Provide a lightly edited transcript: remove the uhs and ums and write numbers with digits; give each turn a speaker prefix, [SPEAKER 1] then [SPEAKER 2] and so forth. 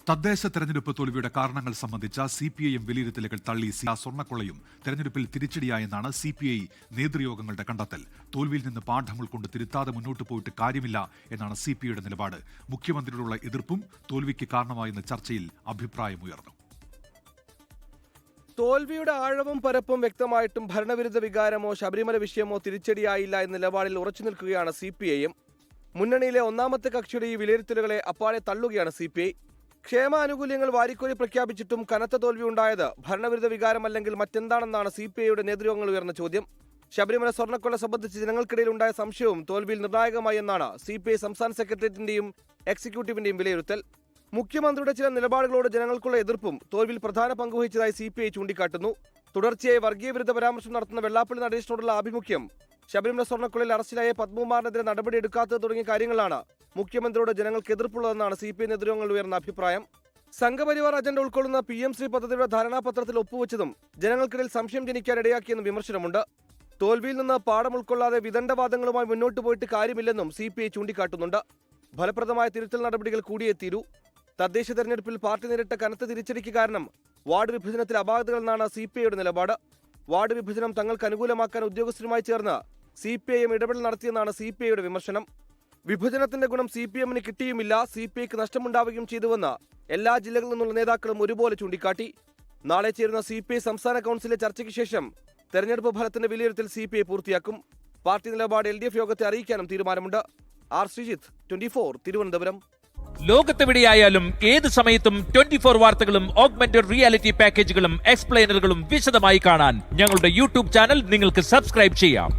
[SPEAKER 1] തദ്ദേശ തെരഞ്ഞെടുപ്പ് തോൽവിയുടെ കാരണങ്ങൾ സംബന്ധിച്ച സിപിഐഎം വിലയിരുത്തലുകൾ തള്ളി സ്വർണ്ണക്കൊള്ളയും തെരഞ്ഞെടുപ്പിൽ തിരിച്ചടിയായെന്നാണ് സിപിഐ നേതൃയോഗങ്ങളുടെ കണ്ടെത്തൽ. തോൽവിയിൽ നിന്ന് പാഠം ഉൾക്കൊണ്ട് തിരുത്താതെ മുന്നോട്ട് പോയിട്ട് കാര്യമില്ല എന്നാണ് സിപിഐയുടെ നിലപാട്. മുഖ്യമന്ത്രിയോടുള്ള എതിർപ്പും തോൽവിക്ക് കാരണമായെന്ന ചർച്ചയിൽ അഭിപ്രായമുയർന്നു.
[SPEAKER 2] തോൽവിയുടെ ആഴവും പരപ്പും വ്യക്തമായിട്ടും ഭരണവിരുദ്ധ വികാരമോ ശബരിമല വിഷയമോ തിരിച്ചടിയായില്ല എന്ന നിലപാടിൽ ഉറച്ചു നിൽക്കുകയാണ് സിപിഐഎം. മുന്നണിയിലെ ഒന്നാമത്തെ കക്ഷിയുടെ ഈ വിലയിരുത്തലുകളെ അപ്പാടെ തള്ളുകയാണ് സിപിഐ. ക്ഷേമാനുകൂല്യങ്ങൾ വാരിക്കോരി പ്രഖ്യാപിച്ചിട്ടും കനത്ത തോൽവി ഉണ്ടായത് ഭരണവിരുദ്ധ വികാരമല്ലെങ്കിൽ മറ്റെന്താണെന്നാണ് സിപിഐയുടെ നേതൃയോഗങ്ങൾ ഉയർന്ന ചോദ്യം. ശബരിമല സ്വർണ്ണക്കൊള്ള സംബന്ധിച്ച് ജനങ്ങൾക്കിടയിൽ ഉണ്ടായ സംശയവും തോൽവിയിൽ നിർണായകമായി എന്നാണ് സിപിഐ സംസ്ഥാന സെക്രട്ടേറിയറ്റിന്റെയും എക്സിക്യൂട്ടീവിന്റെയും വിലയിരുത്തൽ. മുഖ്യമന്ത്രിയുടെ ചില നിലപാടുകളോട് ജനങ്ങൾക്കുള്ള എതിർപ്പും തോൽവിയിൽ പ്രധാന പങ്കുവഹിച്ചതായി സിപിഐ ചൂണ്ടിക്കാട്ടുന്നു. തുടർച്ചയായി വർഗീയ വിരുദ്ധ പരാമർശം നടത്തുന്ന വെള്ളാപ്പള്ളി നടേശനോടുള്ള ആഭിമുഖ്യം, ശബരിമല സ്വർണ്ണക്കൊള്ളയിൽ അറസ്റ്റിലായ പത്മകുമാറിനെതിരെ നടപടിയെടുക്കാത്തത് തുടങ്ങിയ കാര്യങ്ങളാണ് മുഖ്യമന്ത്രിയോട് ജനങ്ങൾക്ക് എതിർപ്പുള്ളതെന്നാണ് സിപിഐ നേതൃയോഗങ്ങളിൽ ഉയർന്ന അഭിപ്രായം. സംഘപരിവാർ അജണ്ട ഉൾക്കൊള്ളുന്ന PM3 പദ്ധതിയുടെ ധാരണാപത്രത്തിൽ ഒപ്പുവെച്ചതും ജനങ്ങൾക്കിടയിൽ സംശയം ജനിക്കാൻ ഇടയാക്കിയെന്ന് വിമർശനമുണ്ട്. തോൽവിയിൽ നിന്ന് പാഠം ഉൾക്കൊള്ളാതെ വിദണ്ഡവാദങ്ങളുമായി മുന്നോട്ട് പോയിട്ട് കാര്യമില്ലെന്നും സിപിഐ ചൂണ്ടിക്കാട്ടുന്നുണ്ട്. ഫലപ്രദമായ തിരുത്തൽ നടപടികൾ കൂടിയേ തീരൂ. തദ്ദേശ തെരഞ്ഞെടുപ്പിൽ പാർട്ടി നേരിട്ട കനത്ത തിരിച്ചടിക്ക് കാരണം വാർഡ് വിഭജനത്തിലെ അപാകതകളെന്നാണ് സിപിഐയുടെ നിലപാട്. വാർഡ് വിഭജനം തങ്ങൾക്ക് അനുകൂലമാക്കാൻ ഉദ്യോഗസ്ഥരുമായി ചേർന്ന് സിപിഐഎം ഇടപെടൽ നടത്തിയെന്നാണ് സിപിഐയുടെ വിമർശനം. വിഭജനത്തിന്റെ ഗുണം സിപിഎമ്മിന് കിട്ടിയുമില്ല, സിപിഐക്ക് നഷ്ടമുണ്ടാവുകയും ചെയ്തുവെന്ന് എല്ലാ ജില്ലകളിൽ നിന്നുള്ള നേതാക്കളും ഒരുപോലെ ചൂണ്ടിക്കാട്ടി. നാളെ ചേരുന്ന സിപിഐ സംസ്ഥാന കൗൺസിലിലെ ചർച്ചയ്ക്ക് ശേഷം തെരഞ്ഞെടുപ്പ് ഫലത്തിന്റെ വിലയിരുത്തൽ സിപിഐ പൂർത്തിയാക്കും. പാർട്ടി നിലപാട് LDF യോഗത്തെ അറിയിക്കാനും തീരുമാനമുണ്ട്. R. ശ്രീജിത്ത്, 24, തിരുവനന്തപുരം.
[SPEAKER 3] ലോകത്തെവിടെയായാലും ഏത് സമയത്തും 24 വാർത്തകളും ഓഗ്മെന്റഡ് റിയാലിറ്റി പാക്കേജുകളും എക്സ്പ്ലെയിനറുകളും വിശദമായി കാണാൻ ഞങ്ങളുടെ YouTube ചാനൽ നിങ്ങൾക്ക് സബ്സ്ക്രൈബ് ചെയ്യാം.